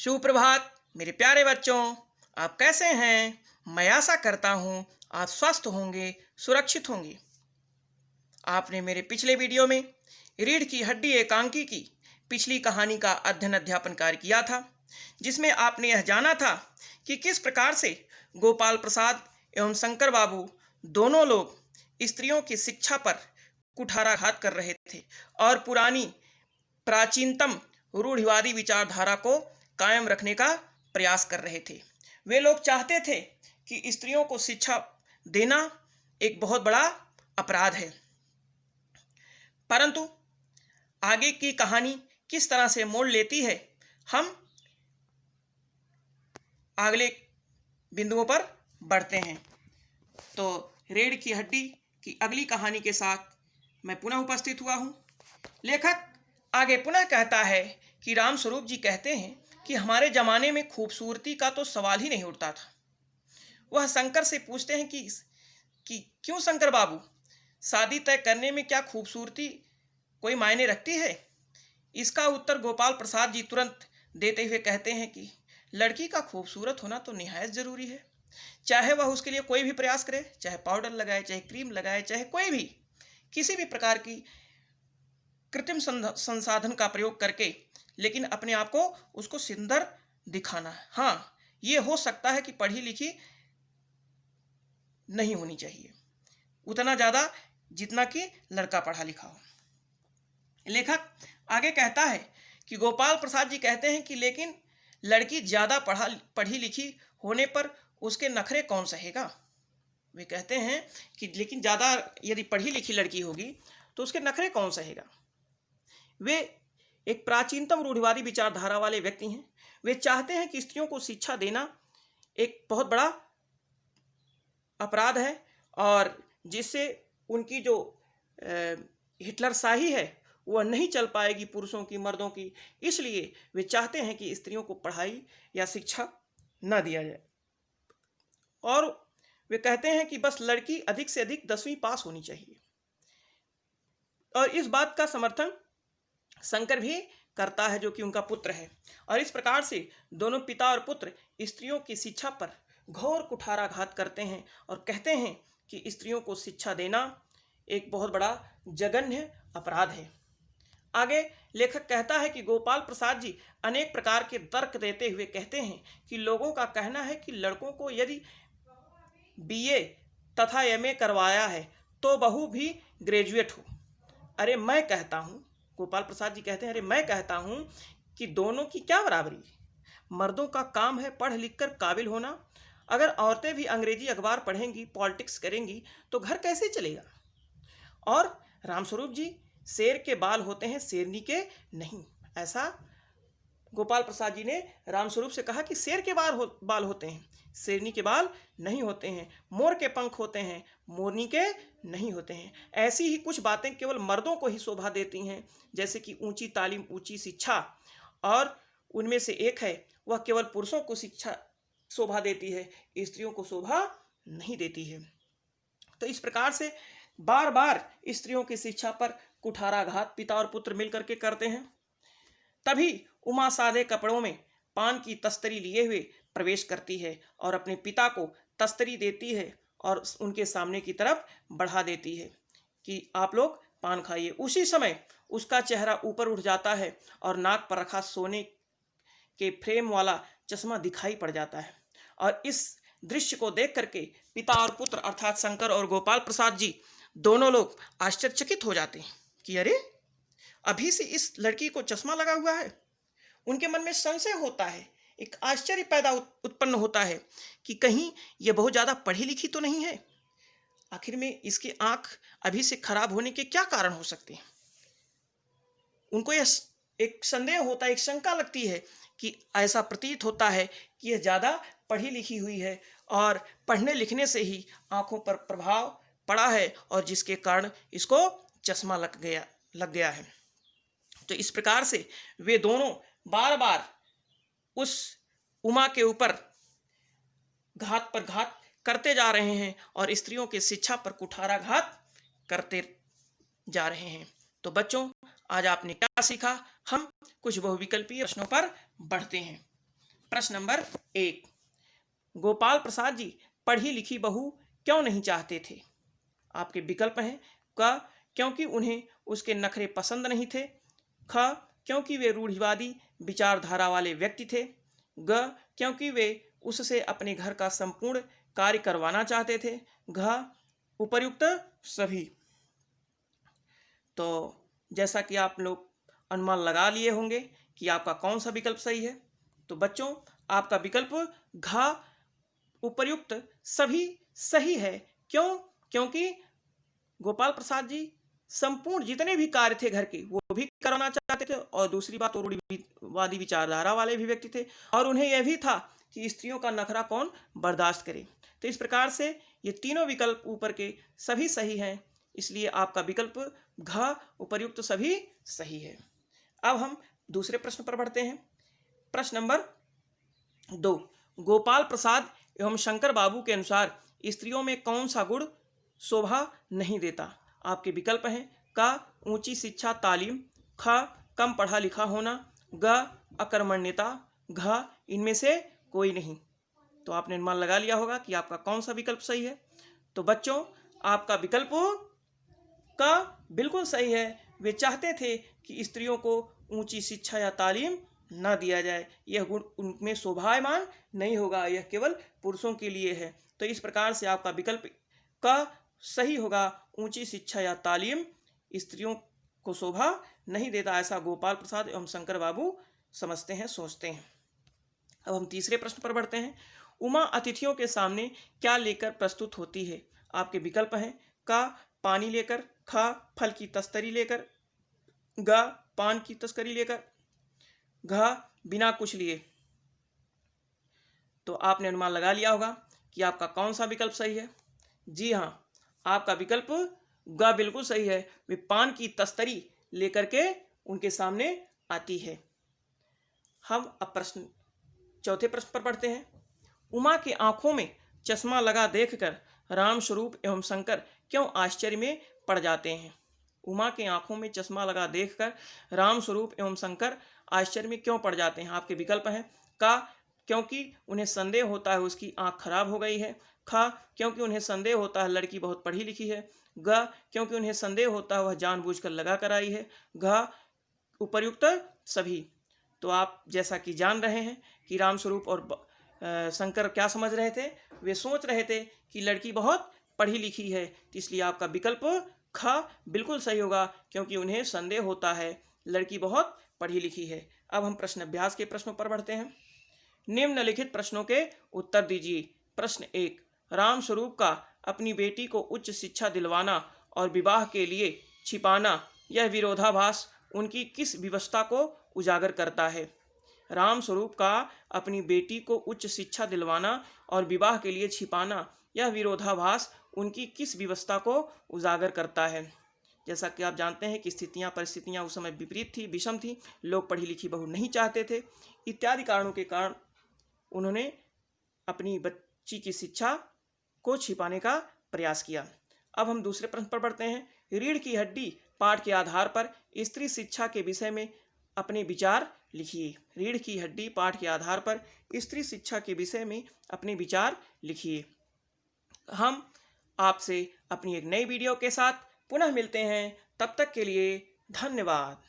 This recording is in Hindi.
सुप्रभात मेरे प्यारे बच्चों, आप कैसे हैं? मैं आशा करता हूँ आप स्वस्थ होंगे, सुरक्षित होंगे। आपने मेरे पिछले वीडियो में रीढ़ की हड्डी एकांकी की पिछली कहानी का अध्ययन अध्यापन कार्य किया था, जिसमें आपने यह जाना था कि किस प्रकार से गोपाल प्रसाद एवं शंकर बाबू दोनों लोग स्त्रियों की शिक्षा पर कुठाराघात कर रहे थे और पुरानी प्राचीनतम रूढ़िवादी विचारधारा को कायम रखने का प्रयास कर रहे थे। वे लोग चाहते थे कि स्त्रियों को शिक्षा देना एक बहुत बड़ा अपराध है। परंतु आगे की कहानी किस तरह से मोड़ लेती है, हम अगले बिंदुओं पर बढ़ते हैं। तो रीढ़ की हड्डी की अगली कहानी के साथ मैं पुनः उपस्थित हुआ हूँ। लेखक आगे पुनः कहता है कि रामस्वरूप जी कहते हैं कि हमारे ज़माने में खूबसूरती का तो सवाल ही नहीं उठता था। वह शंकर से पूछते हैं कि क्यों शंकर बाबू, शादी तय करने में क्या खूबसूरती कोई मायने रखती है? इसका उत्तर गोपाल प्रसाद जी तुरंत देते हुए कहते हैं कि लड़की का खूबसूरत होना तो निहायत ज़रूरी है। चाहे वह उसके लिए कोई भी प्रयास करे, चाहे पाउडर लगाए, चाहे क्रीम लगाए, चाहे कोई भी किसी भी प्रकार की कृत्रिम संसाधन का प्रयोग करके, लेकिन अपने आप को उसको सुंदर दिखाना है। हाँ, ये हो सकता है कि पढ़ी लिखी नहीं होनी चाहिए उतना ज़्यादा जितना कि लड़का पढ़ा लिखा हो। लेखक आगे कहता है कि गोपाल प्रसाद जी कहते हैं कि लेकिन लड़की ज़्यादा पढ़ी लिखी होने पर उसके नखरे कौन सहेगा? वे कहते हैं कि लेकिन ज़्यादा यदि पढ़ी लिखी लड़की होगी तो उसके नखरे कौन सहेगा? वे एक प्राचीनतम रूढ़िवादी विचारधारा वाले व्यक्ति हैं। वे चाहते हैं कि स्त्रियों को शिक्षा देना एक बहुत बड़ा अपराध है और जिससे उनकी जो हिटलरशाही है वह नहीं चल पाएगी पुरुषों की, मर्दों की। इसलिए वे चाहते हैं कि स्त्रियों को पढ़ाई या शिक्षा न दिया जाए और वे कहते हैं कि बस लड़की अधिक से अधिक 10वीं पास होनी चाहिए। और इस बात का समर्थन शंकर भी करता है, जो कि उनका पुत्र है। और इस प्रकार से दोनों पिता और पुत्र स्त्रियों की शिक्षा पर घोर कुठाराघात करते हैं और कहते हैं कि स्त्रियों को शिक्षा देना एक बहुत बड़ा जघन्य अपराध है। आगे लेखक कहता है कि गोपाल प्रसाद जी अनेक प्रकार के तर्क देते हुए कहते हैं कि लोगों का कहना है कि लड़कों को यदि बीए तथा एमए करवाया है तो बहू भी ग्रेजुएट हो। अरे मैं कहता हूँ, गोपाल प्रसाद जी कहते हैं, अरे मैं कहता हूँ कि दोनों की क्या बराबरी? मर्दों का काम है पढ़ लिख कर काबिल होना। अगर औरतें भी अंग्रेजी अखबार पढ़ेंगी, पॉलिटिक्स करेंगी तो घर कैसे चलेगा? और रामस्वरूप जी, शेर के बाल होते हैं, शेरनी के नहीं। ऐसा गोपाल प्रसाद जी ने रामस्वरूप से कहा कि शेर के बाल होते हैं, शेरनी के बाल नहीं होते हैं। मोर के पंख होते हैं, मोरनी के नहीं होते हैं। ऐसी ही कुछ बातें केवल मर्दों को ही शोभा देती हैं, जैसे कि ऊंची तालीम, ऊंची शिक्षा, और उनमें से एक है वह केवल पुरुषों को शिक्षा शोभा देती है, स्त्रियों को शोभा नहीं देती है। तो इस प्रकार से बार बार स्त्रियों की शिक्षा पर कुठाराघात पिता और पुत्र मिलकर के करते हैं। तभी उमा सादे कपड़ों में पान की तस्तरी लिए हुए प्रवेश करती है और अपने पिता को तस्तरी देती है और उनके सामने की तरफ बढ़ा देती है कि आप लोग पान खाइए। उसी समय उसका चेहरा ऊपर उठ जाता है और नाक पर रखा सोने के फ्रेम वाला चश्मा दिखाई पड़ जाता है। और इस दृश्य को देख करके पिता और पुत्र अर्थात शंकर और गोपाल प्रसाद जी दोनों लोग आश्चर्यचकित हो जाते हैं कि अरे, अभी से इस लड़की को चश्मा लगा हुआ है। उनके मन में संशय होता है, एक आश्चर्य पैदा उत्पन्न होता है कि कहीं यह बहुत ज़्यादा पढ़ी लिखी तो नहीं है। आखिर में इसकी आंख अभी से खराब होने के क्या कारण हो सकते हैं? उनको यह एक संदेह होता है, एक शंका लगती है कि ऐसा प्रतीत होता है कि यह ज़्यादा पढ़ी लिखी हुई है और पढ़ने लिखने से ही आंखों पर प्रभाव पड़ा है और जिसके कारण इसको चश्मा लग गया है। तो इस प्रकार से वे दोनों बार बार उस उमा के ऊपर घात पर घात करते जा रहे हैं और स्त्रियों की शिक्षा पर कुठाराघात करते जा रहे हैं। तो बच्चों, आज आपने क्या सीखा? हम कुछ बहुविकल्पीय प्रश्नों पर बढ़ते हैं। प्रश्न नंबर 1, गोपाल प्रसाद जी पढ़ी लिखी बहू क्यों नहीं चाहते थे? आपके विकल्प हैं क, क्योंकि उन्हें उसके नखरे पसंद नहीं थे। ख, क्योंकि वे रूढ़िवादी विचारधारा वाले व्यक्ति थे। ग, क्योंकि वे उससे अपने घर का संपूर्ण कार्य करवाना चाहते थे। घ, उपर्युक्त सभी। तो जैसा कि आप लोग अनुमान लगा लिए होंगे कि आपका कौन सा विकल्प सही है। तो बच्चों, आपका विकल्प घ, उपर्युक्त सभी सही है। क्यों? क्योंकि गोपाल प्रसाद जी संपूर्ण जितने भी कार्य थे घर के वो भी करना चाहते थे, और दूसरी बात, वो रूढ़िवादी विचारधारा वाले भी व्यक्ति थे, और उन्हें यह भी था कि स्त्रियों का नखरा कौन बर्दाश्त करे। तो इस प्रकार से ये तीनों विकल्प ऊपर के सभी सही हैं, इसलिए आपका विकल्प घ, उपर्युक्त सभी सही है। अब हम दूसरे प्रश्न पर बढ़ते हैं। प्रश्न नंबर 2, गोपाल प्रसाद एवं शंकर बाबू के अनुसार स्त्रियों में कौन सा गुण शोभा नहीं देता? आपके विकल्प हैं क, ऊंची शिक्षा तालीम। ख, कम पढ़ा लिखा होना। ग, अकर्मण्यता। घ, इनमें से कोई नहीं। तो आपने अनुमान लगा लिया होगा कि आपका कौन सा विकल्प सही है। तो बच्चों, आपका विकल्प का बिल्कुल सही है। वे चाहते थे कि स्त्रियों को ऊंची शिक्षा या तालीम न दिया जाए, यह गुण उनमें शोभायमान नहीं होगा, यह केवल पुरुषों के लिए है। तो इस प्रकार से आपका विकल्प का सही होगा, ऊंची शिक्षा या तालीम स्त्रियों को शोभा नहीं देता, ऐसा गोपाल प्रसाद एवं शंकर बाबू समझते हैं, सोचते हैं। अब हम तीसरे प्रश्न पर बढ़ते हैं। उमा अतिथियों के सामने क्या लेकर प्रस्तुत होती है? आपके विकल्प हैं क, पानी लेकर। ख, फल की तस्तरी लेकर। ग, पान की तस्करी लेकर। घ, बिना कुछ लिए। तो आपने अनुमान लगा लिया होगा कि आपका कौन सा विकल्प सही है। जी हाँ, आपका विकल्प ग बिल्कुल सही है। वे पान की तस्तरी लेकर के उनके सामने आती है। हम अब चौथे प्रश्न पर पढ़ते हैं। उमा के आंखों में चश्मा लगा देखकर राम स्वरूप एवं शंकर क्यों आश्चर्य में पड़ जाते हैं? उमा के आंखों में चश्मा लगा देखकर राम स्वरूप एवं शंकर आश्चर्य में क्यों पड़ जाते हैं? आपके विकल्प हैं का, क्योंकि उन्हें संदेह होता है उसकी आंख खराब हो गई है। ख, क्योंकि उन्हें संदेह होता है लड़की बहुत पढ़ी लिखी है। ग, क्योंकि उन्हें संदेह होता है वह जानबूझकर लगा कर आई है। घ, उपर्युक्त सभी। तो आप जैसा कि जान रहे हैं कि रामस्वरूप और शंकर क्या समझ रहे थे? वे सोच रहे थे कि लड़की बहुत पढ़ी लिखी है, तो इसलिए आपका विकल्प ख बिल्कुल सही होगा, क्योंकि उन्हें संदेह होता है लड़की बहुत पढ़ी लिखी है। अब हम प्रश्न अभ्यास के प्रश्नों पर बढ़ते हैं। निम्नलिखित प्रश्नों के उत्तर दीजिए। प्रश्न 1, रामस्वरूप का अपनी बेटी को उच्च शिक्षा दिलवाना और विवाह के लिए छिपाना, यह विरोधाभास उनकी किस विवशता को उजागर करता है? रामस्वरूप का अपनी बेटी को उच्च शिक्षा दिलवाना और विवाह के लिए छिपाना, यह विरोधाभास उनकी किस विवशता को उजागर करता है? जैसा कि आप जानते हैं कि परिस्थितियां उस समय विपरीत थी, विषम थी, लोग पढ़ी लिखी बहू नहीं चाहते थे, इत्यादि कारणों के कारण उन्होंने अपनी बच्ची की शिक्षा को छिपाने का प्रयास किया। अब हम दूसरे प्रश्न पर बढ़ते हैं। रीढ़ की हड्डी पाठ के आधार पर स्त्री शिक्षा के विषय में अपने विचार लिखिए। रीढ़ की हड्डी पाठ के आधार पर स्त्री शिक्षा के विषय में अपने विचार लिखिए। हम आपसे अपनी एक नई वीडियो के साथ पुनः मिलते हैं, तब तक के लिए धन्यवाद।